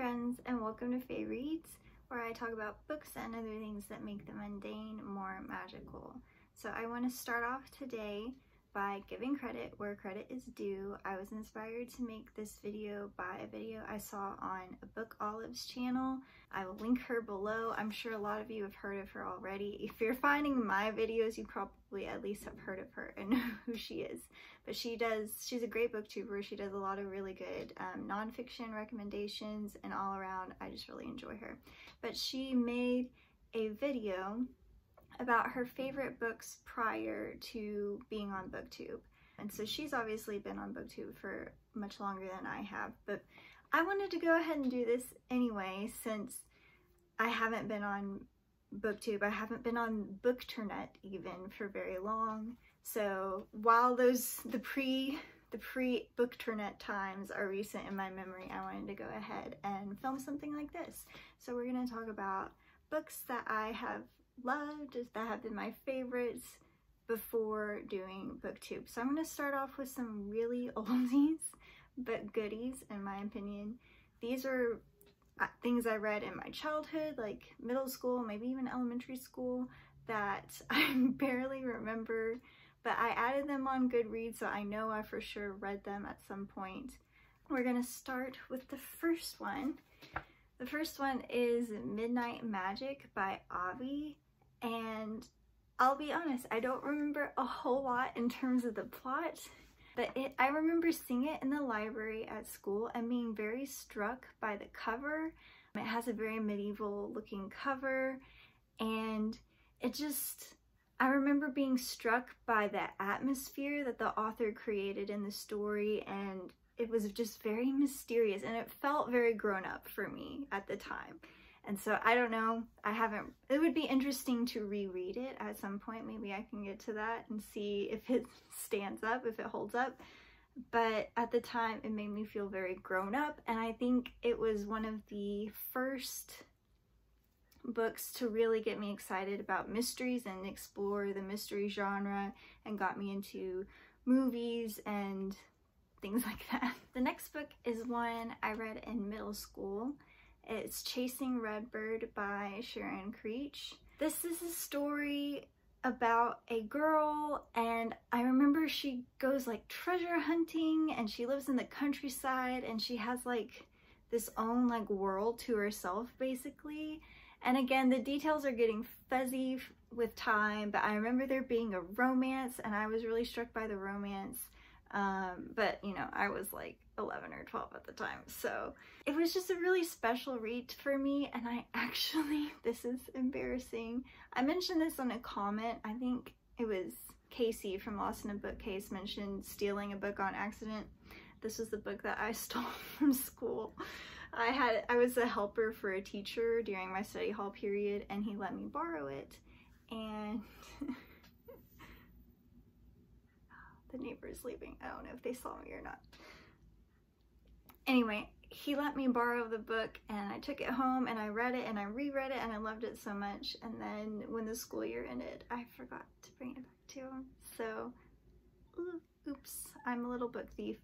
friends, and welcome to Fae Reads, where I talk about books and other things that make the mundane more magical. So I want to start off today by giving credit where credit is due. I was inspired to make this video by a video I saw on abookolive's channel. I will link her below. I'm sure a lot of you have heard of her already. If you're finding my videos, you probably at least have heard of her and know who she is. But she's a great booktuber. She does a lot of really good nonfiction recommendations, and all around, I just really enjoy her. But she made a video about her favorite books prior to being on Booktube. And so she's obviously been on Booktube for much longer than I have, but I wanted to go ahead and do this anyway since I haven't been on Booktube. I haven't been on Bookternet even for very long. So while the pre-Bookternet times are recent in my memory, I wanted to go ahead and film something like this. So we're going to talk about books that I have loved, that have been my favorites before doing Booktube. So I'm going to start off with some really oldies but goodies, in my opinion. These are things I read in my childhood, like middle school, maybe even elementary school, that I barely remember, but I added them on Goodreads, so I know I for sure read them at some point. We're going to start with the first one. The first one is Midnight Magic by Avi, and I'll be honest, I don't remember a whole lot in terms of the plot, but I remember seeing it in the library at school and being very struck by the cover. It has a very medieval looking cover, and I remember being struck by the atmosphere that the author created in the story, and it was just very mysterious, and it felt very grown up for me at the time. And so I don't know, it would be interesting to reread it at some point. Maybe I can get to that and see if it stands up, if it holds up. But at the time, it made me feel very grown up, and I think it was one of the first books to really get me excited about mysteries and explore the mystery genre, and got me into movies and things like that. The next book is one I read in middle school. It's Chasing Redbird by Sharon Creech. This is a story about a girl, and I remember she goes like treasure hunting, and she lives in the countryside, and she has like this own like world to herself basically. And again, the details are getting fuzzy with time, but I remember there being a romance, and I was really struck by the romance. But you know, I was like 11 or 12 at the time, so it was just a really special read for me. And I actually, this is embarrassing, I mentioned this on a comment. I think it was Casey from Lost in a Bookcase mentioned stealing a book on accident. This was the book that I stole from school. I was a helper for a teacher during my study hall period, and he let me borrow it, and the neighbor is leaving. I don't know if they saw me or not. Anyway, he let me borrow the book, and I took it home and I read it and I reread it, and I loved it so much. And then when the school year ended, I forgot to bring it back to him. So, oops, I'm a little book thief.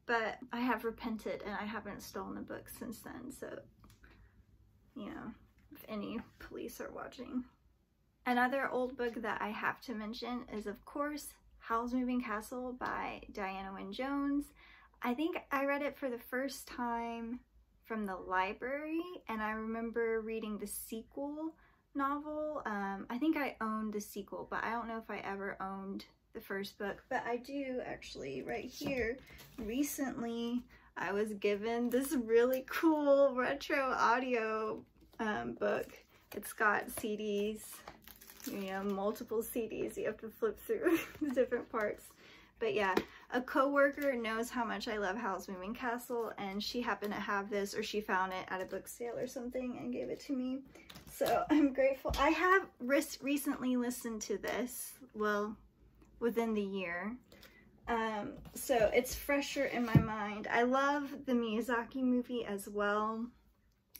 But I have repented, and I haven't stolen a book since then. So, you know, if any police are watching. Another old book that I have to mention is, of course, Howl's Moving Castle by Diana Wynne Jones. I think I read it for the first time from the library, and I remember reading the sequel novel. I think I owned the sequel, but I don't know if I ever owned the first book. But I do actually, right here, recently I was given this really cool retro audio book. It's got CDs, you know, multiple CDs. You have to flip through the different parts. But yeah, a coworker knows how much I love Howl's Moving Castle, and she happened to have this, or she found it at a book sale or something and gave it to me. So I'm grateful. I have recently listened to this, well, within the year. So it's fresher in my mind. I love the Miyazaki movie as well,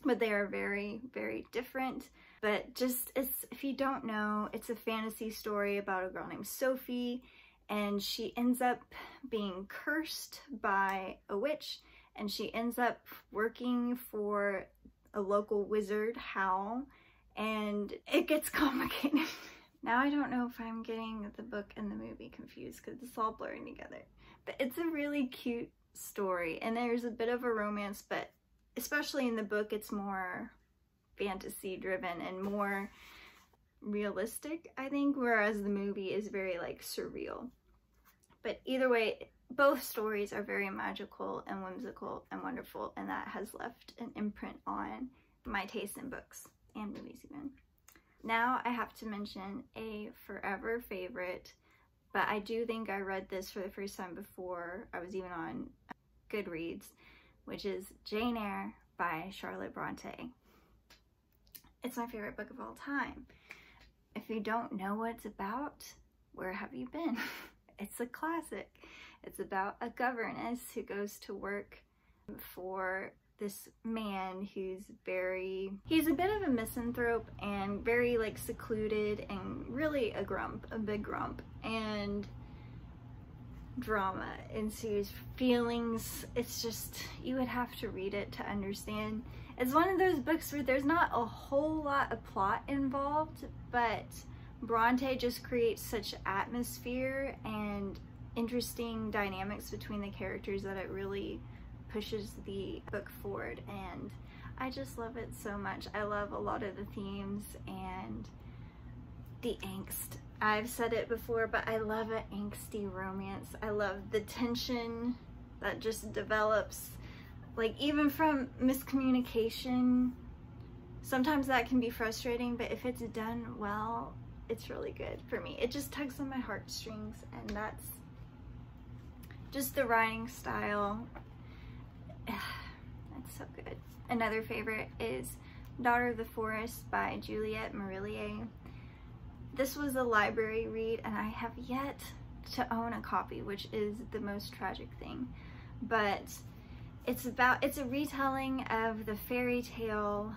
but they are very, very different. But just, if you don't know, it's a fantasy story about a girl named Sophie, and she ends up being cursed by a witch, and she ends up working for a local wizard, Howl, and it gets complicated. Now I don't know if I'm getting the book and the movie confused because it's all blurring together. But it's a really cute story, and there's a bit of a romance, but especially in the book it's more fantasy driven and more realistic, I think, whereas the movie is very like surreal. But either way, both stories are very magical and whimsical and wonderful, and that has left an imprint on my taste in books and movies even. Now I have to mention a forever favorite, but I do think I read this for the first time before I was even on Goodreads, which is Jane Eyre by Charlotte Bronte. It's my favorite book of all time. If you don't know what it's about, where have you been? It's a classic. It's about a governess who goes to work for this man who's he's a bit of a misanthrope and very like secluded and really a big grump, and drama ensues, feelings. It's just, you would have to read it to understand. It's one of those books where there's not a whole lot of plot involved, but Bronte just creates such atmosphere and interesting dynamics between the characters that it really pushes the book forward, and I just love it so much. I love a lot of the themes and the angst. I've said it before, but I love an angsty romance. I love the tension that just develops, like even from miscommunication. Sometimes that can be frustrating, but if it's done well, it's really good for me. It just tugs on my heartstrings, and that's just the writing style. It's so good. Another favorite is Daughter of the Forest by Juliet Marillier. This was a library read, and I have yet to own a copy, which is the most tragic thing. But it's a retelling of the fairy tale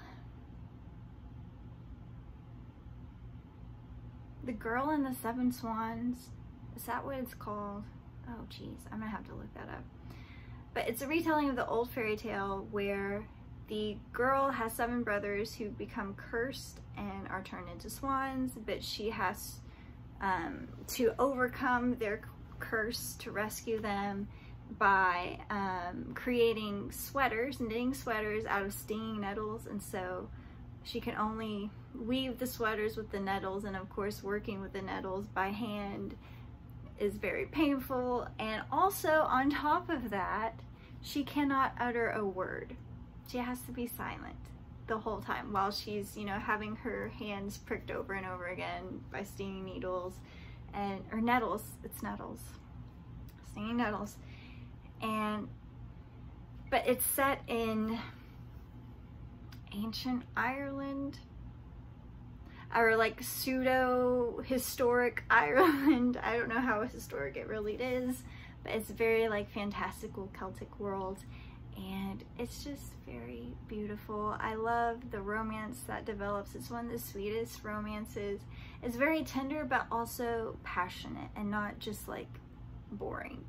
The Girl and the Seven Swans. Is that what it's called? Oh geez, I'm gonna have to look that up. But it's a retelling of the old fairy tale where the girl has 7 brothers who become cursed and are turned into swans, but she has to overcome their curse to rescue them by creating sweaters, knitting sweaters out of stinging nettles. And so she can only weave the sweaters with the nettles, and of course working with the nettles by hand is very painful. And also on top of that, she cannot utter a word. She has to be silent the whole time while she's, you know, having her hands pricked over and over again by stinging needles or nettles. It's nettles, stinging nettles. But it's set in ancient Ireland, or like pseudo-historic Ireland. I don't know how historic it really is, but it's very like fantastical Celtic world, and it's just very beautiful. I love the romance that develops. It's one of the sweetest romances. It's very tender, but also passionate and not just like boring.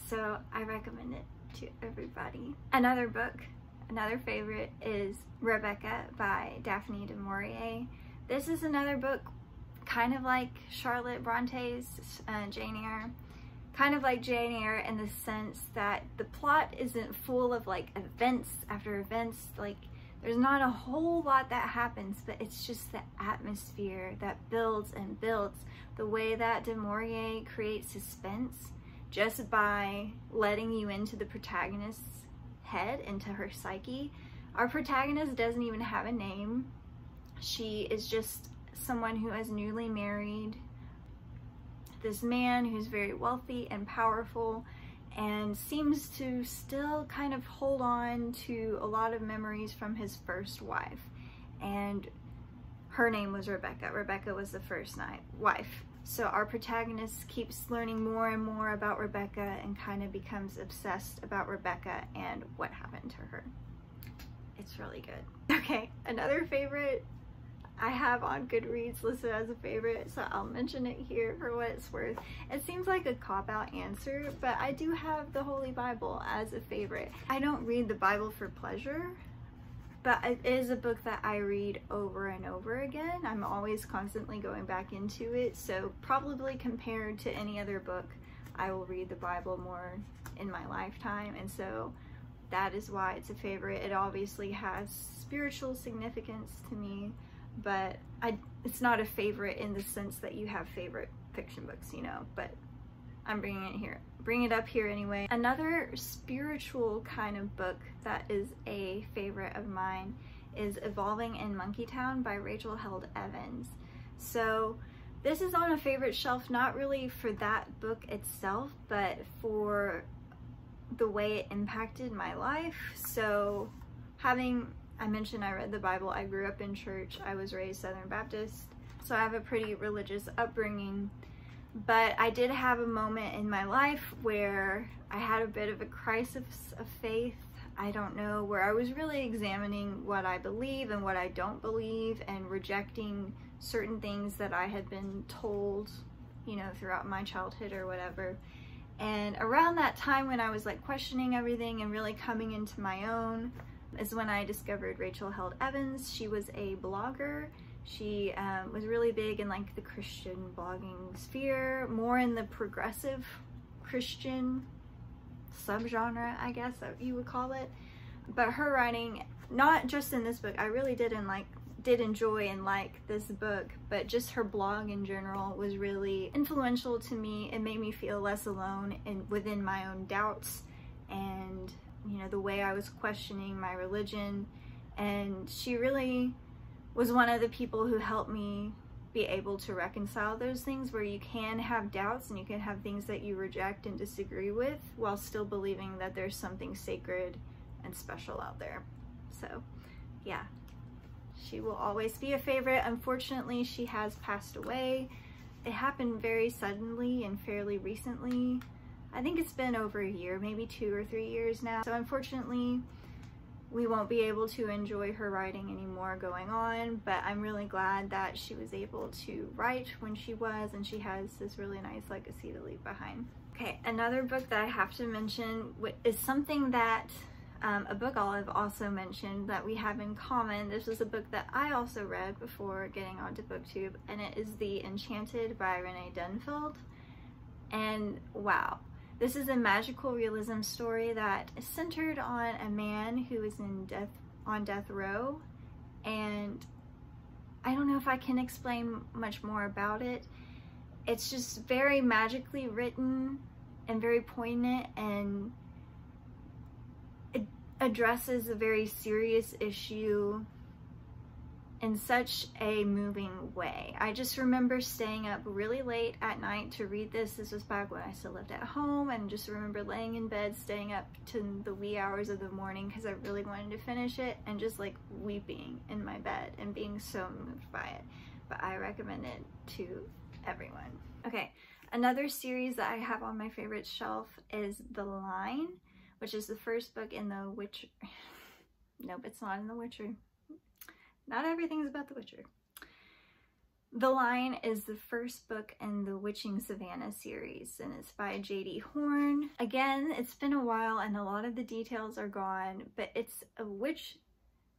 So I recommend it to everybody. Another book, another favorite, is Rebecca by Daphne du Maurier. This is another book kind of like Charlotte Bronte's Jane Eyre. Kind of like Jane Eyre in the sense that the plot isn't full of like events after events. Like there's not a whole lot that happens, but it's just the atmosphere that builds and builds. The way that du Maurier creates suspense just by letting you into the protagonist's head, into her psyche. Our protagonist doesn't even have a name. She is just someone who has newly married this man who's very wealthy and powerful, and seems to still kind of hold on to a lot of memories from his first wife. And her name was Rebecca. Rebecca was the first wife. So our protagonist keeps learning more and more about Rebecca and kind of becomes obsessed about Rebecca and what happened to her. It's really good. Okay, another favorite. I have on Goodreads listed as a favorite, so I'll mention it here for what it's worth. It seems like a cop-out answer, but I do have the Holy Bible as a favorite. I don't read the Bible for pleasure, but it is a book that I read over and over again. I'm always constantly going back into it, so probably compared to any other book, I will read the Bible more in my lifetime, and so that is why it's a favorite. It obviously has spiritual significance to me, but it's not a favorite in the sense that you have favorite fiction books, you know, but I'm bringing it up here anyway. Another spiritual kind of book that is a favorite of mine is Evolving in Monkeytown by Rachel Held Evans. So this is on a favorite shelf, not really for that book itself, but for the way it impacted my life. So I mentioned I read the Bible, I grew up in church, I was raised Southern Baptist, so I have a pretty religious upbringing, but I did have a moment in my life where I had a bit of a crisis of faith, I don't know, where I was really examining what I believe and what I don't believe and rejecting certain things that I had been told, you know, throughout my childhood or whatever. And around that time when I was like questioning everything and really coming into my own is when I discovered Rachel Held Evans. She was a blogger. She was really big in like the Christian blogging sphere, more in the progressive Christian subgenre, I guess that you would call it. But her writing, not just in this book, I really did enjoy and like this book, but just her blog in general was really influential to me. It made me feel less alone within my own doubts and, you know, the way I was questioning my religion. And she really was one of the people who helped me be able to reconcile those things, where you can have doubts and you can have things that you reject and disagree with while still believing that there's something sacred and special out there. So yeah, she will always be a favorite. Unfortunately, she has passed away. It happened very suddenly and fairly recently. I think it's been over a year, maybe 2 or 3 years now. So unfortunately, we won't be able to enjoy her writing anymore going on, but I'm really glad that she was able to write when she was, and she has this really nice legacy to leave behind. Okay, another book that I have to mention is something that a book olive also mentioned that we have in common. This was a book that I also read before getting onto Booktube, and it is the Enchanted by Rene Denfeld. And wow, this is a magical realism story that is centered on a man who is on death row, and I don't know if I can explain much more about it. It's just very magically written and very poignant, and it addresses a very serious issue in such a moving way. I just remember staying up really late at night to read this. This was back when I still lived at home, and just remember laying in bed, staying up to the wee hours of the morning because I really wanted to finish it, and just like weeping in my bed and being so moved by it. But I recommend it to everyone. Okay, another series that I have on my favorite shelf is The Line, which is the first book in the Witcher. Nope, it's not in The Witcher. Not everything's about The Witcher. The Line is the first book in the Witching Savannah series, and it's by J.D. Horn. Again, it's been a while and a lot of the details are gone, but it's a witch,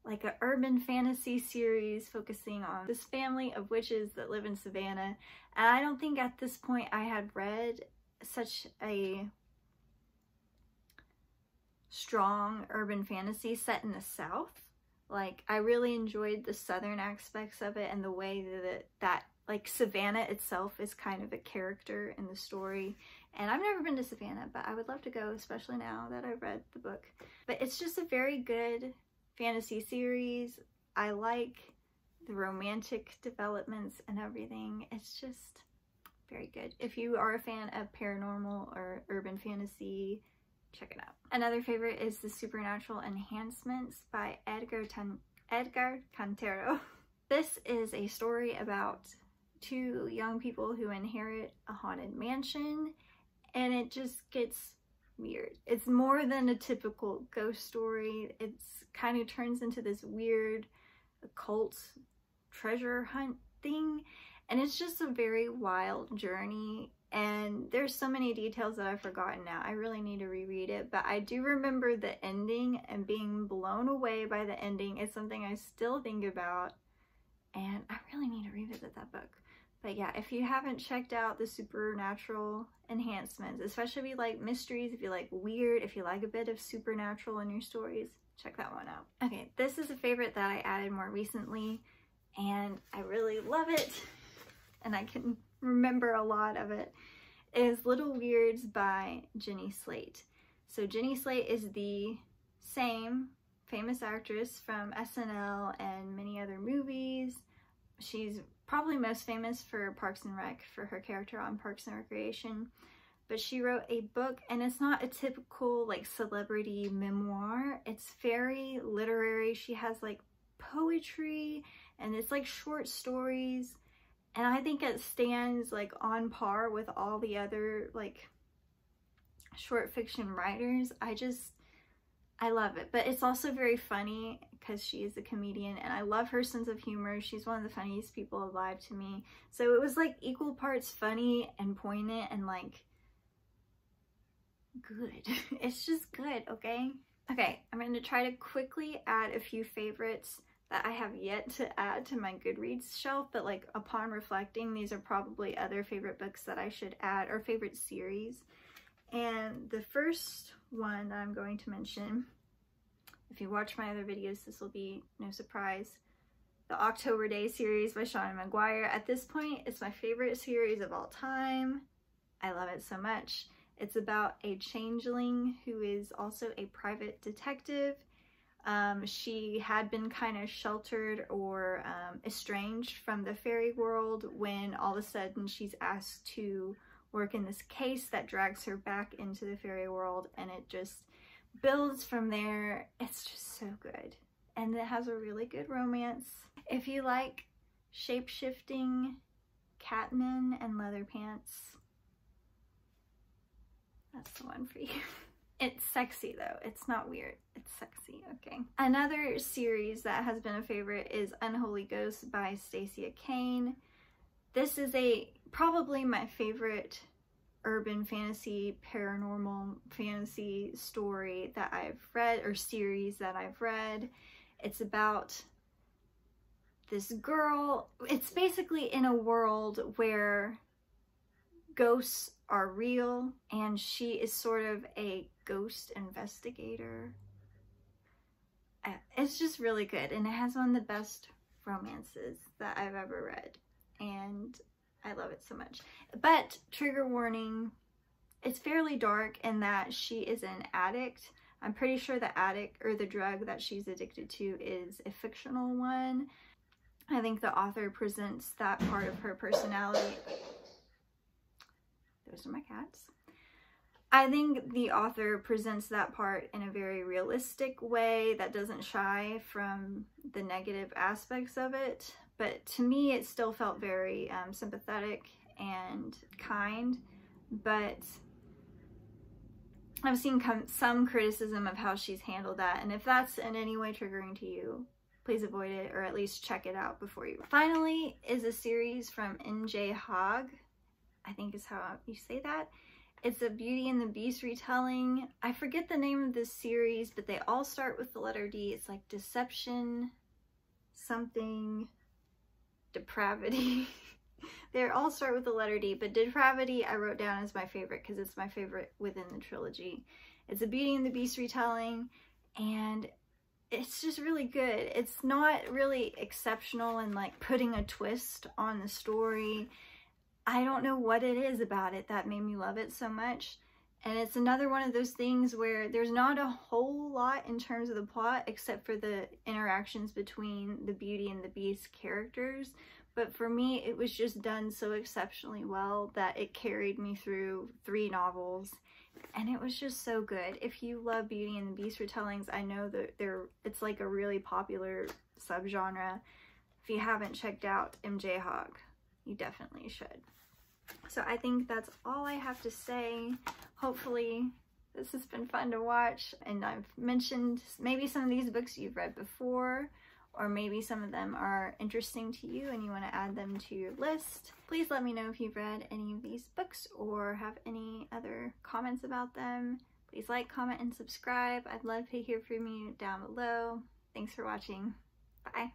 like an urban fantasy series focusing on this family of witches that live in Savannah. And I don't think at this point I had read such a strong urban fantasy set in the South. Like, I really enjoyed the southern aspects of it, and the way that like Savannah itself is kind of a character in the story. And I've never been to Savannah, but I would love to go, especially now that I've read the book. But it's just a very good fantasy series. I like the romantic developments and everything. It's just very good. If you are a fan of paranormal or urban fantasy, check it out. Another favorite is The Supernatural Enhancements by Edgar Cantero. This is a story about 2 young people who inherit a haunted mansion, and it just gets weird. It's more than a typical ghost story. It's kind of turns into this weird occult treasure hunt thing, and it's just a very wild journey, and there's so many details that I've forgotten now. I really need to reread it, but I do remember the ending, and being blown away by the ending is something I still think about, and I really need to revisit that book. But yeah, if you haven't checked out the supernatural enhancements, especially if you like mysteries, if you like weird, if you like a bit of supernatural in your stories, check that one out. Okay, this is a favorite that I added more recently, and I really love it, and I can remember a lot of it, is Little Weirds by Jenny Slate. So Jenny Slate is the same famous actress from SNL and many other movies. She's probably most famous for Parks and Rec, for her character on Parks and Recreation, but she wrote a book, and it's not a typical like celebrity memoir. It's very literary. She has like poetry, and it's like short stories, and I think it stands like on par with all the other like short fiction writers. I love it, but it's also very funny because she is a comedian, and I love her sense of humor. She's one of the funniest people alive to me. So it was like equal parts funny and poignant and like good. It's just good, okay? Okay, I'm going to try to quickly add a few favorites that I have yet to add to my Goodreads shelf, but like upon reflecting, these are probably other favorite books that I should add, or favorite series. And the first one that I'm going to mention, if you watch my other videos, this will be no surprise, the October Day series by Sharon and McGuire. At this point, it's my favorite series of all time. I love it so much. It's about a changeling who is also a private detective. She had been kind of sheltered or estranged from the fairy world when all of a sudden she's asked to work in this case that drags her back into the fairy world, and it just builds from there. It's just so good, and it has a really good romance. If you like shape-shifting catmen and leather pants, that's the one for you. It's sexy though, it's not weird, it's sexy, okay? Another series that has been a favorite is Unholy Ghosts by Stacia Kane. This is probably my favorite urban fantasy, paranormal fantasy story that I've read, or series that I've read. It's about this girl. It's basically in a world where ghosts are real, and she is sort of a ghost investigator. It's just really good, and it has one of the best romances that I've ever read, and I love it so much. But trigger warning, it's fairly dark in that she is an addict. I'm pretty sure the addict, or the drug that she's addicted to, is a fictional one. I think the author presents that part of her personality. Those are my cats. I think the author presents that part in a very realistic way that doesn't shy from the negative aspects of it. But to me, it still felt very sympathetic and kind. But I've seen some criticism of how she's handled that. And if that's in any way triggering to you, please avoid it, or at least check it out before you. Finally is a series from MJ Haag, I think is how you say that. It's a Beauty and the Beast retelling. I forget the name of this series, but they all start with the letter D. It's like Deception, something, Depravity. They all start with the letter D, but Depravity I wrote down as my favorite because it's my favorite within the trilogy. It's a Beauty and the Beast retelling, and it's just really good. It's not really exceptional in like putting a twist on the story. I don't know what it is about it that made me love it so much. And it's another one of those things where there's not a whole lot in terms of the plot except for the interactions between the Beauty and the Beast characters. But for me, it was just done so exceptionally well that it carried me through 3 novels. And it was just so good. If you love Beauty and the Beast retellings, I know that it's like a really popular subgenre. If you haven't checked out MJ Haag, you definitely should. So I think that's all I have to say. Hopefully this has been fun to watch, and I've mentioned maybe some of these books you've read before, or maybe some of them are interesting to you and you want to add them to your list. Please let me know if you've read any of these books or have any other comments about them. Please like, comment, and subscribe. I'd love to hear from you down below. Thanks for watching. Bye.